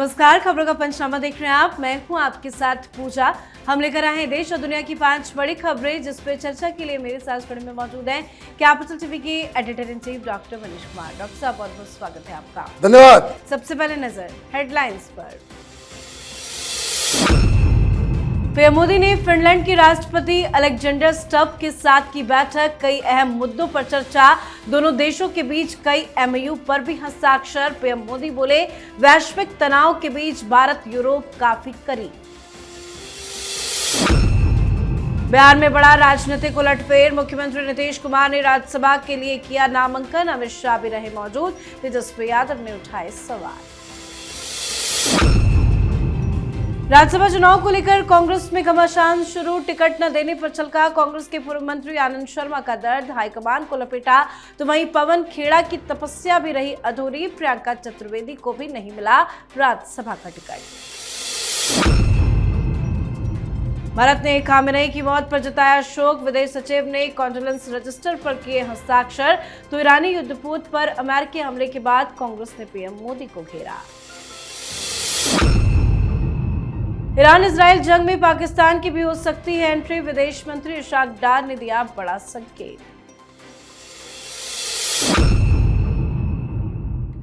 नमस्कार, खबरों का पंचनामा देख रहे हैं आप। मैं हूं आपके साथ पूजा। हम लेकर आए हैं देश और दुनिया की 5 बड़ी खबरें, जिस पर चर्चा के लिए मेरे साथ खड़े में मौजूद हैं कैपिटल टीवी के editor in chief doctor Manish Kumar. Doctor साहब, बहुत बहुत स्वागत है आपका। धन्यवाद। सबसे पहले नजर हेडलाइंस पर। पीएम मोदी ने फिनलैंड के राष्ट्रपति अलेक्जेंडर स्टब के साथ की बैठक, कई अहम मुद्दों पर चर्चा, दोनों देशों के बीच कई एमओयू पर भी हस्ताक्षर। पीएम मोदी बोले, वैश्विक तनाव के बीच भारत यूरोप काफी करीब। बिहार में बड़ा राजनीतिक उलटफेर, मुख्यमंत्री नीतीश कुमार ने राज्यसभा के लिए किया नामांकन, अमित शाह भी रहे मौजूद, तेजस्वी यादव ने उठाए सवाल। राज्यसभा चुनाव को लेकर कांग्रेस में घमासान शुरू, टिकट न देने पर छलका कांग्रेस के पूर्व मंत्री आनंद शर्मा का दर्द, हाईकमान को लपेटा, तो वहीं पवन खेड़ा की तपस्या भी रही अधूरी, प्रियंका चतुर्वेदी को भी नहीं मिला राज्यसभा का टिकट। भारत ने खामेनेई की मौत पर जताया शोक, विदेश सचिव ने कॉन्डोलेंस रजिस्टर पर किए हस्ताक्षर, तो ईरानी युद्धपोत पर अमेरिकी हमले के बाद कांग्रेस ने पीएम मोदी को घेरा। ईरान इजराइल जंग में पाकिस्तान की भी हो सकती है एंट्री, विदेश मंत्री इशाक डार ने दिया बड़ा संकेत।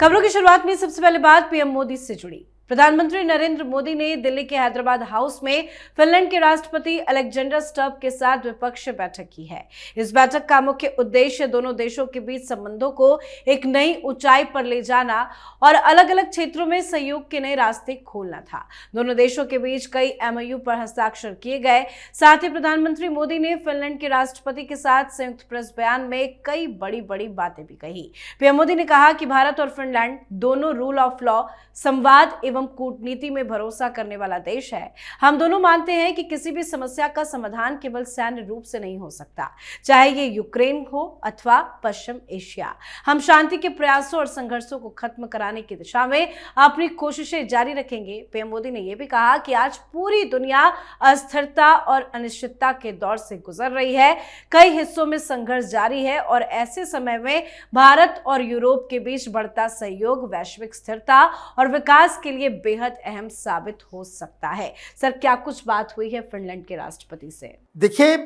खबरों की शुरुआत में सबसे पहले बात पीएम मोदी से जुड़ी। प्रधानमंत्री नरेंद्र मोदी ने दिल्ली के हैदराबाद हाउस में फिनलैंड के राष्ट्रपति अलेक्जेंडर स्टब के साथ द्विपक्षीय बैठक की है। इस बैठक का मुख्य उद्देश्य दोनों देशों के बीच संबंधों को एक नई ऊंचाई पर ले जाना और अलग अलग क्षेत्रों में सहयोग के नए रास्ते खोलना था। दोनों देशों के बीच कई एमओयू पर हस्ताक्षर किए गए। साथ ही प्रधानमंत्री मोदी ने फिनलैंड के राष्ट्रपति के साथ संयुक्त प्रेस बयान में कई बड़ी बड़ी बातें भी कही। पीएम मोदी ने कहा कि भारत और फिनलैंड दोनों रूल ऑफ लॉ, संवाद एवं कूटनीति में भरोसा करने वाला देश है। हम दोनों मानते हैं कि किसी भी समस्या का समाधान केवल सैन्य रूप से नहीं हो सकता, चाहे ये यूक्रेन हो अथवा पश्चिम एशिया। हम शांति के प्रयासों और संघर्षों को खत्म कराने की दिशा में अपनी कोशिशें जारी रखेंगे। पीएम मोदी ने यह भी कहा कि आज पूरी दुनिया अस्थिरता और अनिश्चितता के दौर से गुजर रही है, कई हिस्सों में संघर्ष जारी है और ऐसे समय में भारत और यूरोप के बीच बढ़ता सहयोग वैश्विक स्थिरता और विकास के लिए बेहद अहम साबित हो सकता है। सर, क्या कुछ बात हुई है फिनलैंड के राष्ट्रपति से? देखिए,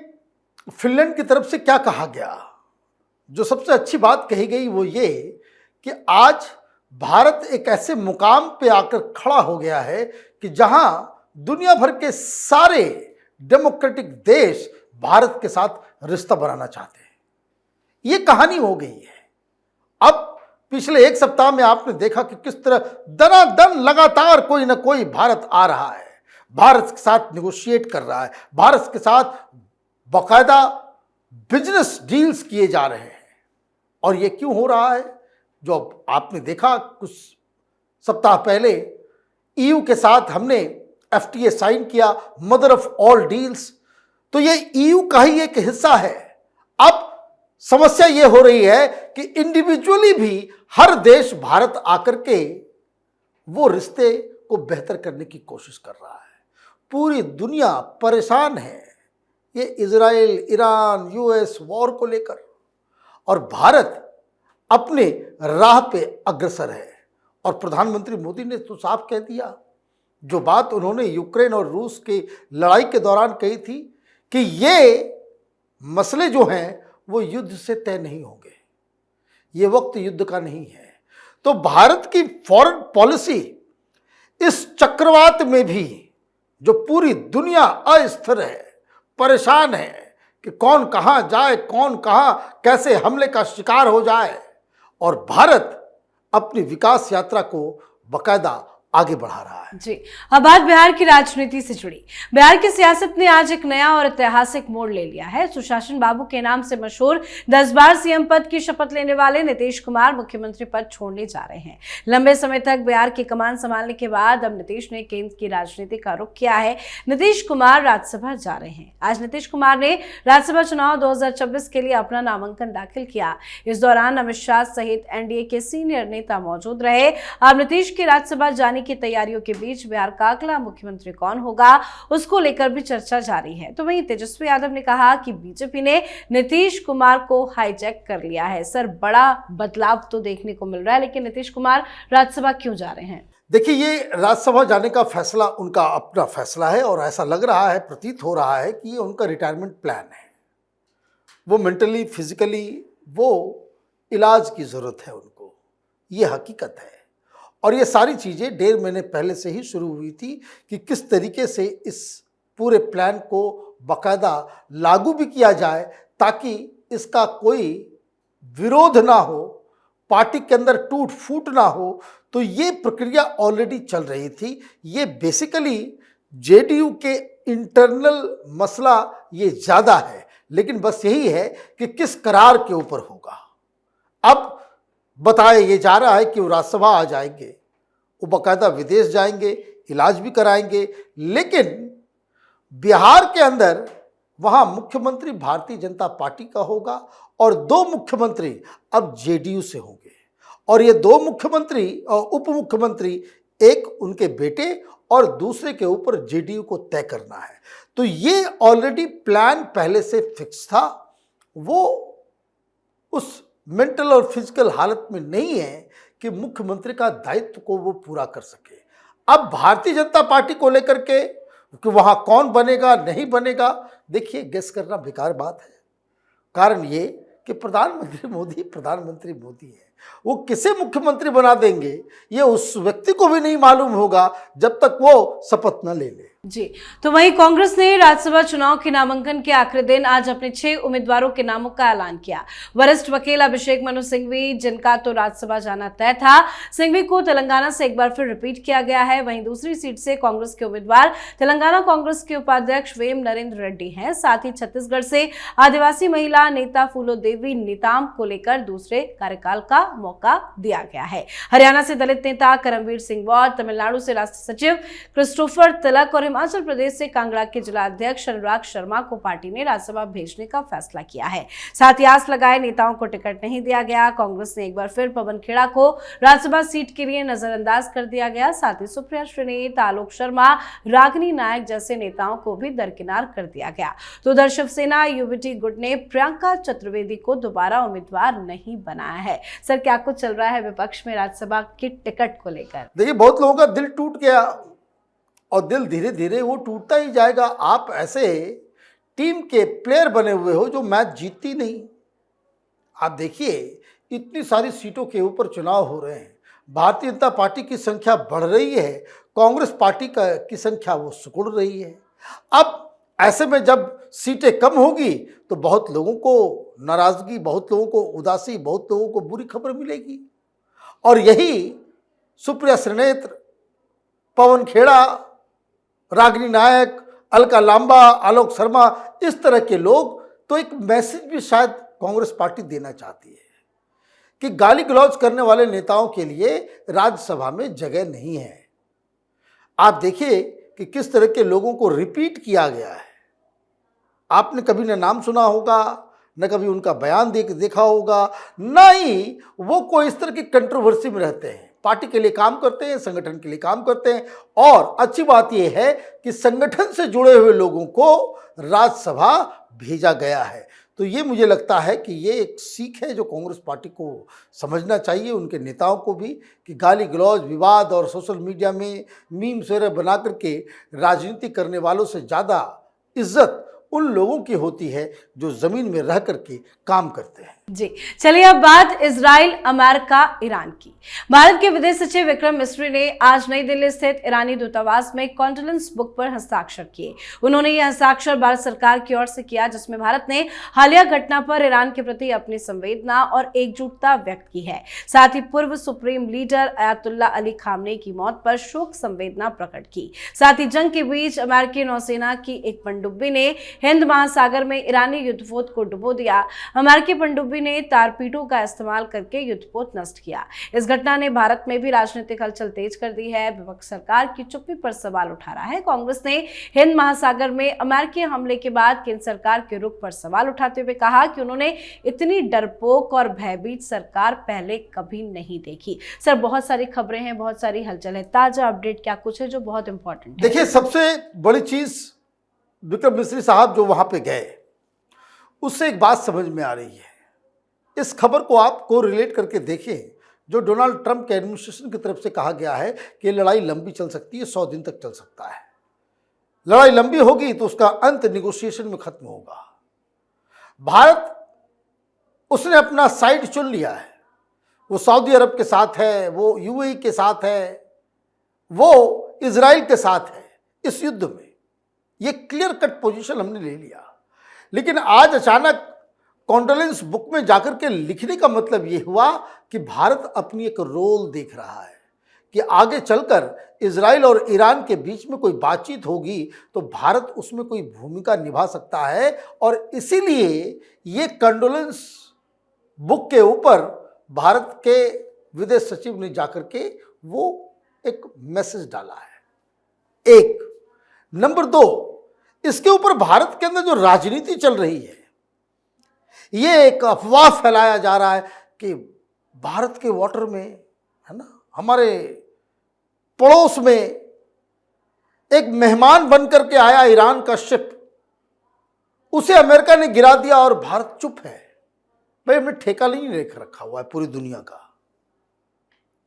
फिनलैंड की तरफ से क्या कहा गया, जो सबसे अच्छी बात कही गई वो ये कि आज भारत एक ऐसे मुकाम पे आकर खड़ा हो गया है कि जहां दुनिया भर के सारे डेमोक्रेटिक देश भारत के साथ रिश्ता बनाना चाहते हैं। ये कहानी हो गई है। अब पिछले एक सप्ताह में आपने देखा कि किस तरह दनादन लगातार कोई ना कोई भारत आ रहा है, भारत के साथ नेगोशिएट कर रहा है, भारत के साथ बाकायदा बिजनेस डील्स किए जा रहे हैं। और ये क्यों हो रहा है? जो आपने देखा कुछ सप्ताह पहले ईयू के साथ हमने एफटीए साइन किया, मदर ऑफ ऑल डील्स, तो ये ईयू का ही एक हिस्सा है। अब समस्या ये हो रही है कि इंडिविजुअली भी हर देश भारत आकर के वो रिश्ते को बेहतर करने की कोशिश कर रहा है। पूरी दुनिया परेशान है ये इजराइल, ईरान, यूएस वॉर को लेकर, और भारत अपने राह पे अग्रसर है। और प्रधानमंत्री मोदी ने तो साफ कह दिया, जो बात उन्होंने यूक्रेन और रूस की लड़ाई के दौरान कही थी कि ये मसले जो हैं वो युद्ध से तय नहीं होंगे, ये वक्त युद्ध का नहीं है। तो भारत की फॉरेन पॉलिसी इस चक्रवात में भी, जो पूरी दुनिया अस्थिर है, परेशान है कि कौन कहां जाए, कौन कहां कैसे हमले का शिकार हो जाए, और भारत अपनी विकास यात्रा को बाकायदा आगे बढ़ा रहा है। जी, अब बात बिहार की राजनीति से जुड़ी। बिहार की सियासत ने आज एक नया और ऐतिहासिक मोड़ ले लिया है। सुशासन बाबू के नाम से मशहूर 10 बार सीएम पद की शपथ लेने वाले नीतीश कुमार मुख्यमंत्री पद छोड़ने जा रहे हैं। लंबे समय तक बिहार की कमान संभालने के बाद अब नीतीश ने केंद्र की राजनीति का रुख किया है। नीतीश कुमार राज्यसभा जा रहे हैं। आज नीतीश कुमार ने राज्यसभा चुनाव 2024 के लिए अपना नामांकन दाखिल किया। इस दौरान अमित शाह सहित एनडीए के सीनियर नेता मौजूद रहे। अब नीतीश की राज्यसभा जाने की तैयारियों के बीच बिहार का अगला मुख्यमंत्री कौन होगा, उसको लेकर भी चर्चा जारी है। तो वहीं तेजस्वी यादव ने कहा कि बीजेपी ने नीतीश कुमार को हाईजैक कर लिया है। सर, बड़ा बदलाव तो देखने को मिल रहा है, लेकिन नीतीश कुमार राज्यसभा क्यों जा रहे हैं? देखिए, ये राज्यसभा जाने का फैसला उनका अपना फैसला है और ऐसा लग रहा है, प्रतीत हो रहा है कि ये उनका रिटायरमेंट प्लान है। वो मेंटली, फिजिकली वो इलाज की ज़रूरत है उनको, ये हकीकत है। और ये सारी चीज़ें 1.5 महीने पहले से ही शुरू हुई थी कि किस तरीके से इस पूरे प्लान को बाकायदा लागू भी किया जाए ताकि इसका कोई विरोध ना हो, पार्टी के अंदर टूट फूट ना हो। तो ये प्रक्रिया ऑलरेडी चल रही थी। ये बेसिकली जेडीयू के इंटरनल मसला ये ज़्यादा है, लेकिन बस यही है कि किस करार के ऊपर होगा। अब बताया ये जा रहा है कि वो राज्यसभा आ जाएंगे, वो बाकायदा विदेश जाएंगे, इलाज भी कराएंगे, लेकिन बिहार के अंदर वहाँ मुख्यमंत्री भारतीय जनता पार्टी का होगा और 2 मुख्यमंत्री अब जेडीयू से होंगे। और ये 2 मुख्यमंत्री और उप मुख्यमंत्री, एक उनके बेटे और दूसरे के ऊपर जेडीयू को तय करना है। तो ये ऑलरेडी प्लान पहले से फिक्स था। वो उस मेंटल और फिजिकल हालत में नहीं है कि मुख्यमंत्री का दायित्व को वो पूरा कर सके। अब भारतीय जनता पार्टी को लेकर के कि वहाँ कौन बनेगा नहीं बनेगा, देखिए गेस करना बेकार बात है। कारण ये कि प्रधानमंत्री मोदी है। वो किसे मुख्यमंत्री बना देंगे ये उस व्यक्ति को भी नहीं मालूम होगा जब तक वो शपथ न ले ले। जी, तो वहीं कांग्रेस ने राज्यसभा चुनाव के नामांकन के आखिरी दिन आज अपने 6 उम्मीदवारों के नामों का ऐलान किया। वरिष्ठ वकील अभिषेक मनु सिंघवी, जिनका तो राज्यसभा जाना तय था, सिंघवी को तेलंगाना से एक बार फिर रिपीट किया गया है। वहीं दूसरी सीट से कांग्रेस के उम्मीदवार तेलंगाना कांग्रेस के उपाध्यक्ष वेम नरेंद्र रेड्डी हैं। साथ ही छत्तीसगढ़ से आदिवासी महिला नेता फूलो देवी नेताम को लेकर दूसरे कार्यकाल का मौका दिया गया है। हरियाणा से दलित नेता करमवीर सिंह वॉर, तमिलनाडु से राष्ट्रीय सचिव क्रिस्टोफर तिलक और हिमाचल प्रदेश से कांगड़ा के जिला अध्यक्ष अनुराग शर्मा को पार्टी ने राज्यसभा भेजने का फैसला किया है। साथ ही आस लगाए नेताओं को टिकट नहीं दिया गया। कांग्रेस ने एक बार फिर पवन खेड़ा को राज्यसभा सीट के लिए नजरअंदाज कर दिया गया। साथ ही सुप्रिया श्रीनेत, आलोक शर्मा, रागिनी नायक जैसे नेताओं को भी दरकिनार कर दिया गया। तो उधर शिवसेना यूबीटी गुट ने प्रियंका चतुर्वेदी को दोबारा उम्मीदवार नहीं बनाया है। सर, क्या कुछ चल रहा है विपक्ष में राज्यसभा की टिकट को लेकर? देखिए, बहुत लोगों का दिल टूट गया और दिल धीरे धीरे वो टूटता ही जाएगा। आप ऐसे टीम के प्लेयर बने हुए हो जो मैच जीतती नहीं। आप देखिए, इतनी सारी सीटों के ऊपर चुनाव हो रहे हैं, भारतीय जनता पार्टी की संख्या बढ़ रही है, कांग्रेस पार्टी की संख्या वो सिकुड़ रही है। अब ऐसे में जब सीटें कम होगी तो बहुत लोगों को नाराजगी, बहुत लोगों को उदासी, बहुत लोगों को बुरी खबर मिलेगी। और यही सुप्रिया श्रीनेत, पवन खेड़ा, रागिनी नायक, अलका लांबा, आलोक शर्मा, इस तरह के लोग तो एक मैसेज भी शायद कांग्रेस पार्टी देना चाहती है कि गाली गलौज करने वाले नेताओं के लिए राज्यसभा में जगह नहीं है। आप देखिए कि किस तरह के लोगों को रिपीट किया गया है। आपने कभी न नाम सुना होगा, न कभी उनका बयान देखा होगा, ना ही वो कोई इस तरह की कंट्रोवर्सी में रहते हैं। पार्टी के लिए काम करते हैं, संगठन के लिए काम करते हैं। और अच्छी बात यह है कि संगठन से जुड़े हुए लोगों को राज्यसभा भेजा गया है। तो ये मुझे लगता है कि ये एक सीख है जो कांग्रेस पार्टी को समझना चाहिए, उनके नेताओं को भी, कि गाली गलौज, विवाद और सोशल मीडिया में मीम्स वगैरह बना करके राजनीति करने वालों से ज़्यादा इज्जत उन लोगों की होती है जो ज़मीन में रह करके काम करते हैं। जी, चलिए अब बात इजराइल, अमेरिका, ईरान की। भारत के विदेश सचिव विक्रम मिस्री ने आज नई दिल्ली स्थित ईरानी दूतावास में कॉन्डोलेंस बुक पर हस्ताक्षर किए। उन्होंने यह हस्ताक्षर भारत सरकार की ओर से किया, जिसमें भारत ने हालिया घटना पर ईरान के प्रति अपनी संवेदना और एकजुटता व्यक्त की है। साथ ही पूर्व supreme leader Ayatollah Ali Khamenei की मौत पर शोक संवेदना प्रकट की। साथ ही जंग के बीच अमेरिकी नौसेना की एक पनडुब्बी ने हिंद महासागर में ईरानी युद्धपोत को डुबो दिया। अमेरिकी पनडुब्बी ने तारपीटों का इस्तेमाल करके युद्धपोत नष्ट किया। इस घटना ने भारत में भी राजनीतिक हलचल तेज कर दी है। विपक्ष सरकार की चुप्पी पर सवाल उठा रहा है। कांग्रेस ने हिंद महासागर में अमेरिकी हमले के बाद केंद्र सरकार के रुख पर सवाल उठाते हुए कहा कि उन्होंने इतनी डरपोक और भयभीत सरकार पहले कभी नहीं देखी। सर, बहुत सारी खबरें हैं, बहुत सारी हलचल है, ताजा अपडेट क्या कुछ है जो बहुत इंपॉर्टेंट है? देखिए, सबसे बड़ी चीज विक्रम मिस्री साहब जो वहां पे गए, उससे एक बात समझ में आ रही है। इस खबर को आप को रिलेट करके देखें, जो डोनाल्ड ट्रंप के एडमिनिस्ट्रेशन की तरफ से कहा गया है कि ये लड़ाई लंबी चल सकती है, 100 दिन तक चल सकता है। लड़ाई लंबी होगी तो उसका अंत निगोशिएशन में खत्म होगा। भारत उसने अपना साइड चुन लिया है, वो सऊदी अरब के साथ है, वो यूएई के साथ है, वो इजराइल के साथ है इस युद्ध में। ये क्लियर कट पोजीशन हमने ले लिया। लेकिन आज अचानक कॉन्डोलेंस बुक में जाकर के लिखने का मतलब ये हुआ कि भारत अपनी एक रोल देख रहा है कि आगे चलकर इजराइल और ईरान के बीच में कोई बातचीत होगी तो भारत उसमें कोई भूमिका निभा सकता है। और इसीलिए ये कॉन्डोलेंस बुक के ऊपर भारत के विदेश सचिव ने जाकर के वो एक मैसेज डाला है। एक नंबर 2, इसके ऊपर भारत के अंदर जो राजनीति चल रही है, ये एक अफवाह फैलाया जा रहा है कि भारत के वाटर में, है ना, हमारे पड़ोस में एक मेहमान बन करके आया ईरान का शिप, उसे अमेरिका ने गिरा दिया और भारत चुप है। भाई हमने ठेका नहीं लेकर रखा हुआ है पूरी दुनिया का।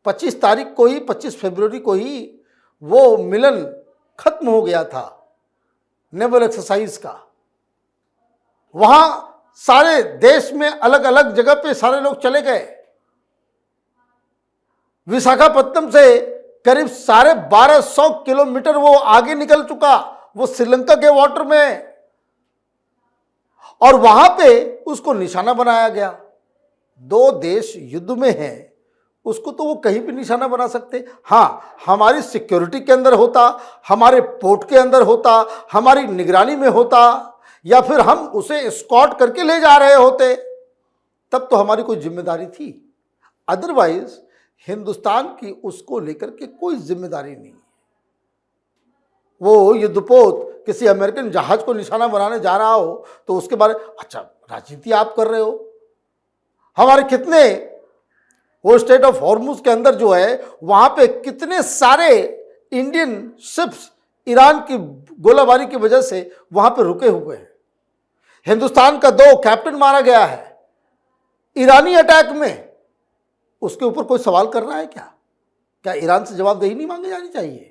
25 तारीख को ही, 25 फरवरी को ही वो मिलन खत्म हो गया था नेवल एक्सरसाइज का। वहां सारे देश में अलग अलग जगह पे सारे लोग चले गए। विशाखापत्तनम से करीब 1250 किलोमीटर वो आगे निकल चुका, वो श्रीलंका के वाटर में, और वहां पे उसको निशाना बनाया गया। 2 देश युद्ध में हैं, उसको तो वो कहीं भी निशाना बना सकते। हाँ, हमारी सिक्योरिटी के अंदर होता, हमारे पोर्ट के अंदर होता, हमारी निगरानी में होता, या फिर हम उसे एस्कॉर्ट करके ले जा रहे होते, तब तो हमारी कोई जिम्मेदारी थी। अदरवाइज हिंदुस्तान की उसको लेकर के कोई जिम्मेदारी नहीं। वो युद्धपोत किसी अमेरिकन जहाज को निशाना बनाने जा रहा हो तो उसके बारे, अच्छा राजनीति आप कर रहे हो। हमारे कितने, वो स्टेट ऑफ हॉर्मुज के अंदर जो है वहां पे कितने सारे इंडियन शिप्स ईरान की गोलाबारी की वजह से वहां पे रुके हुए हैं। हिंदुस्तान का 2 कैप्टन मारा गया है ईरानी अटैक में। उसके ऊपर कोई सवाल कर रहा है क्या? क्या ईरान से जवाबदेही नहीं मांगी जानी चाहिए?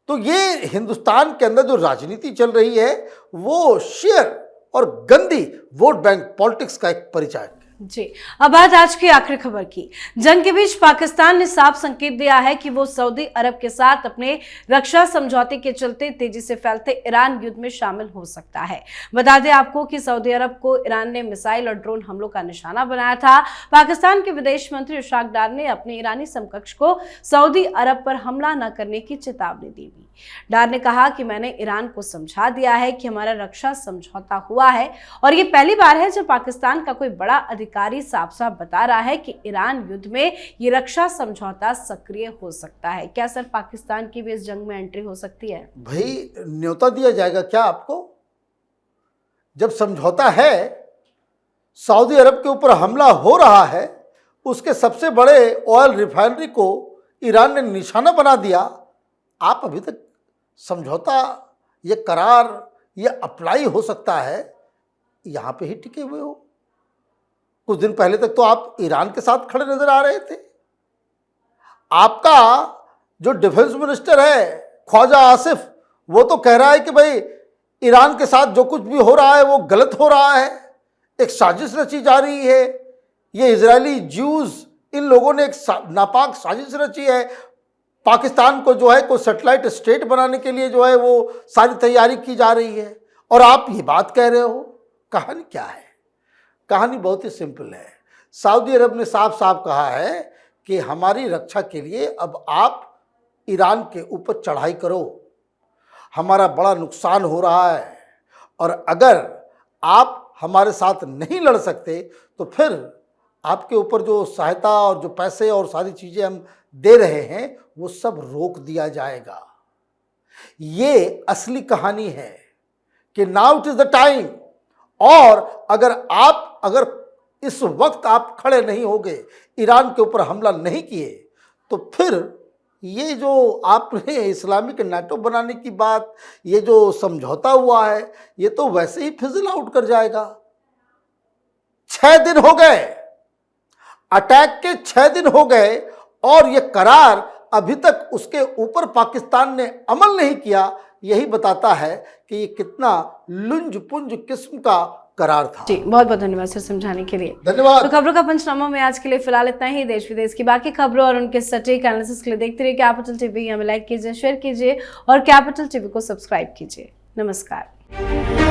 तो ये हिंदुस्तान के अंदर जो राजनीति चल रही है वो शेयर और गंदी वोट बैंक पॉलिटिक्स का एक परिचायक। जी, अब बात आज की आखिरी खबर की। जंग के बीच पाकिस्तान ने साफ संकेत दिया है कि वो सऊदी अरब के साथ अपने रक्षा समझौते के चलते तेजी से फैलते ईरान युद्ध में शामिल हो सकता है। बता दें आपको कि सऊदी अरब को ईरान ने मिसाइल और ड्रोन हमलों का निशाना बनाया था। पाकिस्तान के विदेश मंत्री इशाक डार ने अपने ईरानी समकक्ष को सऊदी अरब पर हमला न करने की चेतावनी दी। डार ने कहा कि मैंने ईरान को समझा दिया है कि हमारा रक्षा समझौता हुआ है और ये पहली बार है जब पाकिस्तान का कोई बड़ा अधिकारी साफ साफ बता रहा है कि ईरान युद्ध में ये रक्षा समझौता सक्रिय हो सकता है। क्या सर पाकिस्तान की भी इस जंग में एंट्री हो सकती है? भाई न्योता दिया जाएगा क्या आपको? जब समझौता है, सऊदी अरब के ऊपर हमला हो रहा है, उसके सबसे बड़े ऑयल रिफाइनरी को ईरान ने निशाना बना दिया, आप अभी तक समझौता, ये करार, ये अप्लाई हो सकता है, यहां पे ही टिके हुए हो। कुछ दिन पहले तक तो आप ईरान के साथ खड़े नजर आ रहे थे। आपका जो डिफेंस मिनिस्टर है ख्वाजा आसिफ, वो तो कह रहा है कि भाई ईरान के साथ जो कुछ भी हो रहा है वो गलत हो रहा है, एक साजिश रची जा रही है। ये इजरायली ज्यूज, इन लोगों ने एक नापाक साजिश रची है। पाकिस्तान को जो है कोई सैटेलाइट स्टेट बनाने के लिए जो है वो सारी तैयारी की जा रही है, और आप ये बात कह रहे हो। कहानी क्या है? कहानी बहुत ही सिंपल है। सऊदी अरब ने साफ साफ कहा है कि हमारी रक्षा के लिए अब आप ईरान के ऊपर चढ़ाई करो, हमारा बड़ा नुकसान हो रहा है, और अगर आप हमारे साथ नहीं लड़ सकते तो फिर आपके ऊपर जो सहायता और जो पैसे और सारी चीज़ें हम दे रहे हैं वो सब रोक दिया जाएगा। ये असली कहानी है कि now it is the time. और अगर इस वक्त आप खड़े नहीं होगे, ईरान के ऊपर हमला नहीं किए, तो फिर ये जो आपने इस्लामिक नाटो बनाने की बात, ये जो समझौता हुआ है, ये तो वैसे ही फिजल आउट कर जाएगा। 6 दिन हो गए, अटैक के 6 दिन हो गए और ये करार अभी तक उसके ऊपर पाकिस्तान ने अमल नहीं किया, यही बताता है कि ये कितना लुंज पुंज किस्म का करार था। जी, बहुत बहुत धन्यवाद सर समझाने के लिए। धन्यवाद। तो खबरों का पंचनामा में आज के लिए फिलहाल इतना ही। देश विदेश की बाकी खबरों और उनके सटीक एनालिसिस के लिए देखते रहिए कैपिटल टीवी। हमें लाइक कीजिए, शेयर कीजिए और कैपिटल टीवी को सब्सक्राइब कीजिए। नमस्कार।